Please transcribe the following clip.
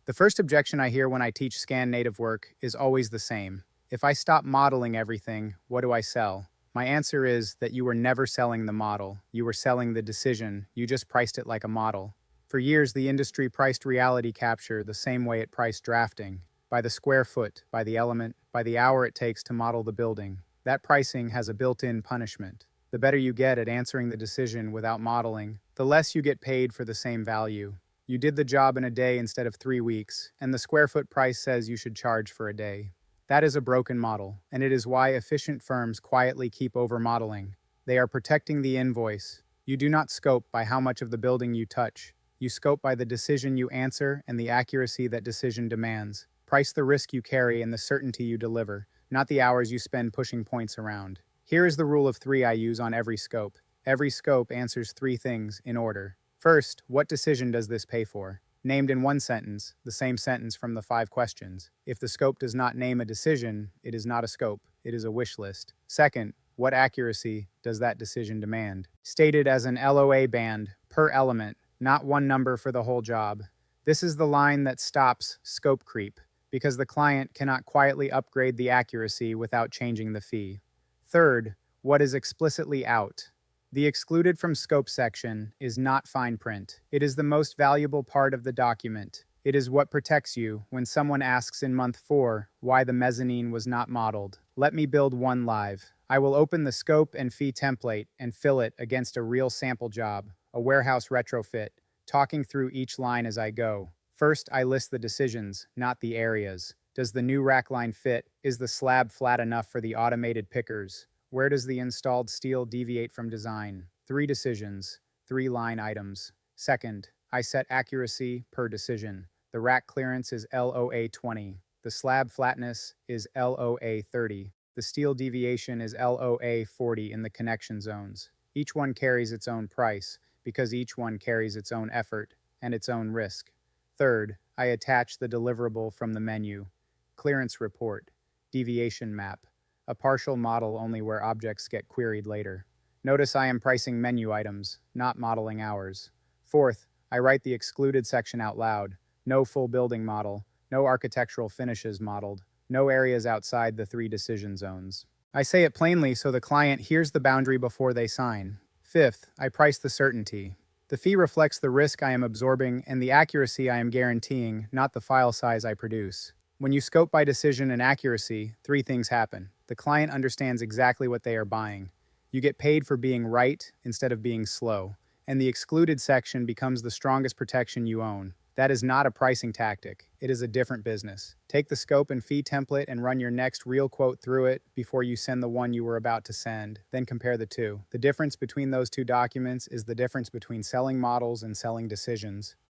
The first objection I hear when I teach scan native work is always the same. If I stop modeling everything, what do I sell? My answer is that you were never selling the model. You were selling the decision. You just priced it like a model. For years, the industry priced reality capture the same way it priced drafting, by the square foot, by the element, by the hour it takes to model the building. That pricing has a built-in punishment. The better you get at answering the decision without modeling, the less you get paid for the same value. You did the job in a day instead of 3 weeks, and the square foot price says you should charge for a day. That is a broken model, and it is why efficient firms quietly keep over-modeling. They are protecting the invoice. You do not scope by how much of the building you touch. You scope by the decision you answer and the accuracy that decision demands. Price the risk you carry and the certainty you deliver, not the hours you spend pushing points around. Here is the rule of three I use on every scope. Every scope answers three things in order. First, what decision does this pay for? Named in one sentence, the same sentence from the 5 questions. If the scope does not name a decision, it is not a scope, it is a wish list. Second, what accuracy does that decision demand? Stated as an LOA band, per element, not one number for the whole job. This is the line that stops scope creep, because the client cannot quietly upgrade the accuracy without changing the fee. Third, what is explicitly out? The excluded from scope section is not fine print. It is the most valuable part of the document. It is what protects you when someone asks in month 4 why the mezzanine was not modeled. Let me build one live. I will open the scope and fee template and fill it against a real sample job, a warehouse retrofit, talking through each line as I go. First, I list the decisions, not the areas. Does the new rack line fit? Is the slab flat enough for the automated pickers? Where does the installed steel deviate from design? 3 decisions, 3 line items. Second, I set accuracy per decision. The rack clearance is LOA 20. The slab flatness is LOA 30. The steel deviation is LOA 40 in the connection zones. Each one carries its own price because each one carries its own effort and its own risk. Third, I attach the deliverable from the menu. Clearance report, deviation map. A partial model only where objects get queried later. Notice I am pricing menu items, not modeling hours. Fourth, I write the excluded section out loud. No full building model, no architectural finishes modeled, no areas outside the 3 decision zones. I say it plainly so the client hears the boundary before they sign. Fifth, I price the certainty. The fee reflects the risk I am absorbing and the accuracy I am guaranteeing, not the file size I produce. When you scope by decision and accuracy, 3 things happen. The client understands exactly what they are buying. You get paid for being right instead of being slow, and the excluded section becomes the strongest protection you own. That is not a pricing tactic. It is a different business. Take the scope and fee template and run your next real quote through it before you send the one you were about to send. Then compare the two. The difference between those 2 documents is the difference between selling models and selling decisions.